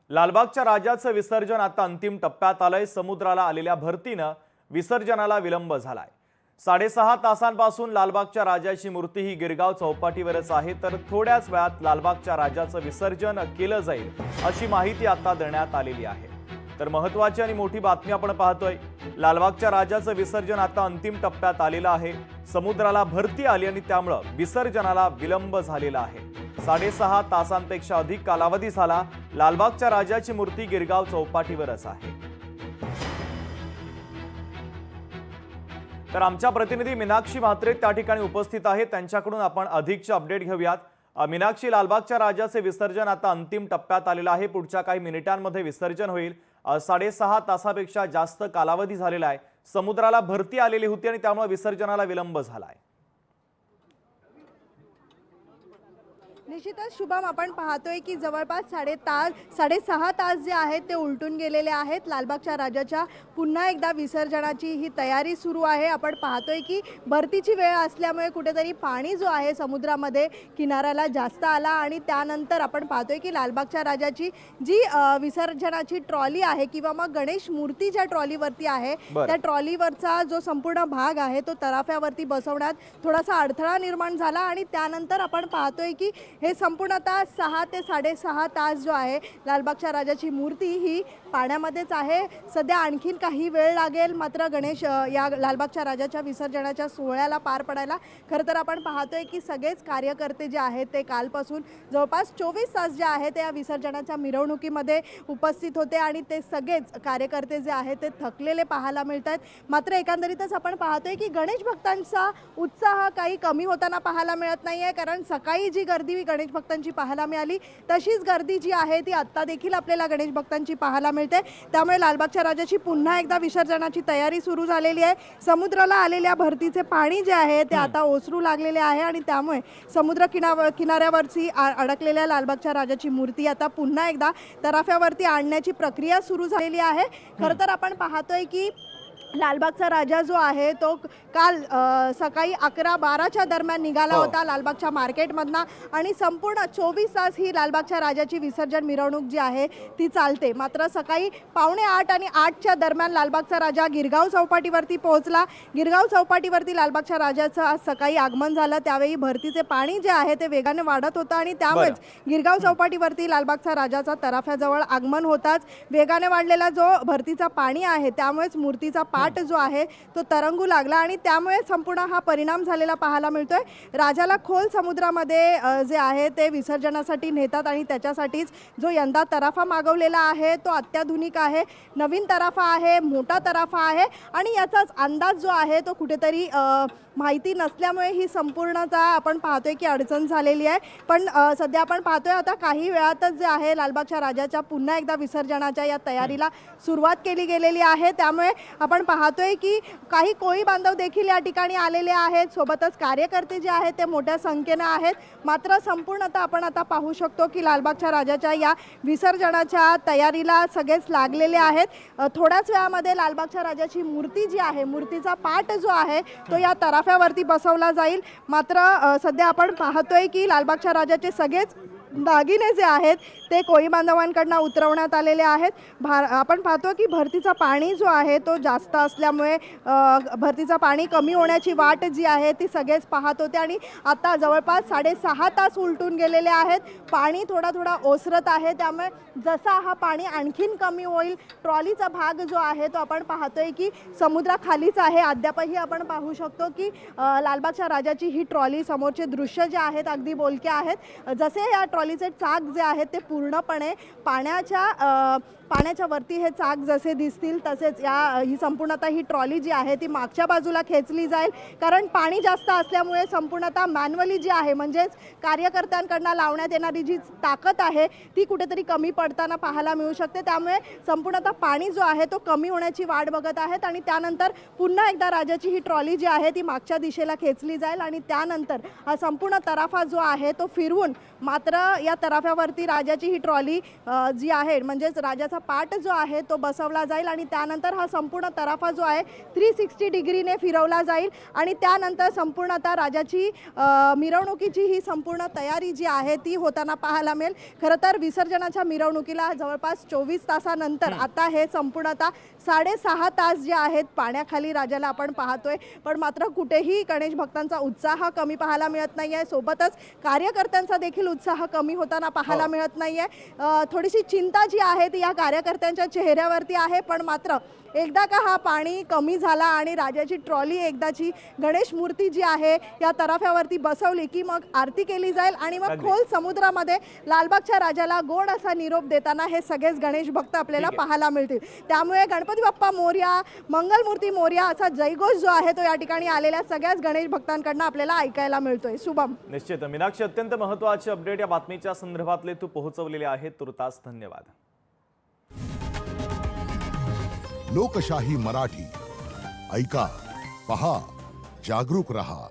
लालबागच्या राजाचं विसर्जन आता अंतिम टप्प्यात आलंय। समुद्राला आलेल्या भरतीनं विसर्जनाला विलंब झालाय। 6.5 तासांपासून लालबागच्या राजाची मूर्ती ही गिरगाव चौपाटीवरच आहे, तर थोड्याच वेळात लालबागच्या राजाचं विसर्जन केलं जाईल अशी माहिती आता देण्यात आलेली आहे। तर महत्त्वाची आणि मोठी बातमी आपण पाहतोय। लालबागच्या राजाचं विसर्जन आता अंतिम टप्प्यात आलेलं आहे। समुद्राला भरती आली आणि त्यामुळे विसर्जनाला विलंब झालेला आहे। 6.5 तासांपेक्षा अधिक कालावधी झाला। लालबागच्या राजाची मूर्ती गिरगाव चौपाटीवरच आहे। तर आमच्या प्रतिनिधी मीनाक्षी म्हात्रे त्या ठिकाणी उपस्थित आहेत, त्यांच्याकडून आपण अधिकचे अपडेट घेऊयात। मीनाक्षी, लालबागच्या राजाचे विसर्जन आता अंतिम टप्प्यात आलेलं आहे। पुढच्या काही मिनिटांमध्ये विसर्जन होईल। 6.5 तासापेक्षा जास्त कालावधी झालेला आहे। समुद्राला भरती आलेली होती आणि त्यामुळे विसर्जनाला विलंब झालाय। निश्चितच शुभम, आपण पाहतोय की जवळपास 6.5 तास जे आहेत ते उलटून गेलेले आहेत। लालबागच्या राजाच्या पुन्हा एकदा विसर्जनाची ही तयारी सुरू आहे। आपण पाहतोय की भरतीची वेळ असल्यामुळे कुठेतरी पाणी जो आहे समुद्रामध्ये किनाऱ्याला जास्त आला आणि त्यानंतर आपण पाहतोय की लालबागच्या राजाची जी विसर्जनाची ट्रॉली आहे किंवा मग गणेश मूर्ती ज्या ट्रॉलीवरती आहे त्या ट्रॉलीवरचा जो संपूर्ण भाग आहे तो तराफ्यावरती बसवण्यात थोडासा अडथळा निर्माण झाला आणि त्यानंतर आपण पाहतोय की हे संपूर्णतः 6 ते 6.5 तास जो आहे लालबागच्या राजाची मूर्ती ही पाण्यामध्येच आहे। सध्या आणखीन काही वेळ लागेल मात्र गणेश या लालबागच्या राजाच्या विसर्जनाच्या सोहळ्याला पार पडायला। खरं तर आपण पाहतोय की सगळेच कार्यकर्ते जे आहेत ते कालपासून जवळपास 24 तास जे आहेत त्या विसर्जनाच्या मिरवणुकीमध्ये उपस्थित होते आणि ते सगळेच कार्यकर्ते जे आहेत ते थकलेले पाहायला मिळतात। मात्र एकंदरीतच आपण पाहतोय की गणेश भक्तांचा उत्साह काही कमी होताना पाहायला मिळत नाहीये, कारण सकाळी जी गर्दी गणेश भक्तांची पाहायला मिळाली तशीच गर्दी जी आहे ती आता देखील आपल्याला गणेश भक्तांची पाहायला मिळते। त्यामुळे लालबागच्या राजाची पुन्हा एकदा विसर्जनाची तयारी सुरू झालेली आहे। समुद्राला आलेल्या भरतीचे पाणी जे आहे ते आता ओसरू लागलेले आहे आणि त्यामुळे समुद्र किनाऱ्यावरची अडकलेल्या लालबागच्या राजाची मूर्ती आता पुन्हा एकदा तराफ्यावरती आणण्याची प्रक्रिया सुरू झालेली आहे। खरं तर आपण पाहतोय की लालबागचा राजा जो आहे तो काल सकाळी 11-12च्या दरम्यान निघाला होता लालबागच्या मार्केटमधनं आणि संपूर्ण 24 तास ही लालबागच्या राजाची विसर्जन मिरवणूक जी आहे ती चालते। मात्र सकाळी 7:45 आणि 8च्या दरम्यान लालबागचा राजा गिरगाव चौपाटीवरती पोहोचला। गिरगाव चौपाटीवरती लालबागच्या राजाचं आज सकाळी आगमन झालं। त्यावेळी भरतीचे पाणी जे आहे ते वेगाने वाढत होतं आणि त्यामुळेच गिरगाव चौपाटीवरती लालबागचा राजाचा तराफ्याजवळ आगमन होताच वेगाने वाढलेला जो भरतीचा पाणी आहे त्यामुळेच मूर्तीचा जो आहे तो तरंगू लागला आणि त्यामुळे संपूर्ण हा परिणाम झालेला पाहायला मिळतोय। राजाला खोल समुद्रामध्ये जे आहे ते विसर्जनासाठी नेतात आणि त्याच्यासाठीच जो यंदा तराफा मागवलेला आहे तो अत्याधुनिक आहे, नवीन तराफा आहे, मोठा तराफा आहे आणि याचाच अंदाज जो आहे तो कुठेतरी माहिती नसल्यामुळे ही संपूर्णतः आपण पाहतोय की अडचण झालेली आहे। पण सध्या आपण पाहतोय आता काही वेळातच जे आहे लालबागच्या राजाच्या पुन्हा एकदा विसर्जनाच्या या तयारीला सुरुवात केली गेलेली आहे। त्यामुळे आपण पाहतोय की काही कोळी बांधव देखील या ठिकाणी आलेले आहेत, सोबतच कार्यकर्ते जे आहेत ते मोठ्या संख्येने आहेत। मात्र संपूर्णतः आपण आता पाहू शकतो की लालबागच्या राजाच्या या विसर्जनाच्या तयारीला सगळेच लागलेले आहेत। थोड्याच वेळामध्ये लालबागच्या राजाची मूर्ती जी आहे, मूर्तीचा पाट जो आहे तो या तराफ्यावरती बसवला जाईल। मात्र सध्या आपण पाहतोय की लालबागच्या राजाचे सगळेच दागिने जे आहेत ते कोळी बांधवांकडून उतरवण्यात आलेले आहेत। आपण पाहतो की भरतीचा पाणी जो आहे तो जास्त असल्यामुळे भरतीचा पाणी कमी होण्याची वाट जी आहे ती सगळेच पाहत होते आणि आता जवळपास 6.5 तास उलटून गेलेले आहेत। पाणी थोडा ओसरत आहे, त्यामुळे जसा हा पाणी आणखीन कमी होईल ट्रॉलीचा भाग जो आहे तो आपण पाहतोय की समुद्राखालीच आहे। अद्यापही आपण पाहू शकतो की लालबागच्या राजाची ही ट्रॉली समोरचे दृश्य जे आहेत अगदी बोलके आहेत। जसे या ट्रॉलीचे चाक जे आहेत ते पूर्णपणे पाण्याच्या वरती हे चाक जसे दिसतील तसेच ही संपूर्णतः ही ट्रॉली जी आहे ती मागच्या बाजूला खेचली जाईल, कारण पाणी जास्त असल्यामुळे संपूर्णतः मॅन्युअली जी आहे म्हणजेच कार्यकर्त्यांकडून लावण्यात येणारी जी ताकद आहे ती कुठेतरी कमी पडताना पाहायला मिळू शकते। त्यामुळे संपूर्णतः पाणी जो आहे तो कमी होण्याची वाट बघत आहेत आणि त्यानंतर पुन्हा एकदा राजाची ही ट्रॉली जी आहे ती मागच्या दिशेला खेचली जाईल आणि त्यानंतर हा संपूर्ण तराफा जो आहे तो फिरवून मात्र या तराफ्यावरती राजाची ही ट्रॉली जी आहे म्हणजेच राजाचा पाट जो आहे तो बसवला जाईल आणि त्यानंतर हा संपूर्ण तराफा जो आहे 360 डिग्रीने फिरवला जाईल आणि त्यानंतर संपूर्णतः राजाची मिरवणुकीची ही संपूर्ण तयारी जी आहे ती होताना पाहायला मिळेल. खरं तर विसर्जनाच्या मिरवणुकीला जवळपास 24 तासानंतर आता हे संपूर्णतः 6.5 तास जे आहेत पाण्याखाली राजाला आपण पाहतोय. पण मात्र कुठेही गणेश भक्तांचा उत्साह कमी पाहायला मिळत नाहीये. सोबतच कार्यकर्त्यांचा देखील उत्साह कमी होताना पाहायला मिळत नाहीये. थोडीशी चिंता जी आहे ती या कार्यकर्त्यांच्या चेहऱ्यावरती आहे. पण मात्र एकदा का हा पाणी कमी झाला आणि राजाची ट्रॉली एकदाची गणेश मूर्ती जी आहे या तराफ्यावरती बसवली की मग आरती केली जाईल आणि मग खोल समुद्रामध्ये लालबागच्या राजाला गोड असा निरोप देताना हे सगळेच गणेश भक्त आपल्याला पाहायला मिळतील. त्यामुळे गणपती बाप्पा मोरया, मंगलमूर्ती मोरया असा जयघोष जो आहे तो या ठिकाणी आलेल्या सगळ्याच गणेश भक्तांकडून आपल्याला ऐकायला मिळतोय. शुभम. निश्चित मीनाक्षी, अत्यंत महत्त्वाचे अपडेट या बातमीच्या संदर्भातले तू पोहोचवलेले आहेत. तुर्तास धन्यवाद. लोकशाही मराठी ऐका, पहा, जागरूक रहा.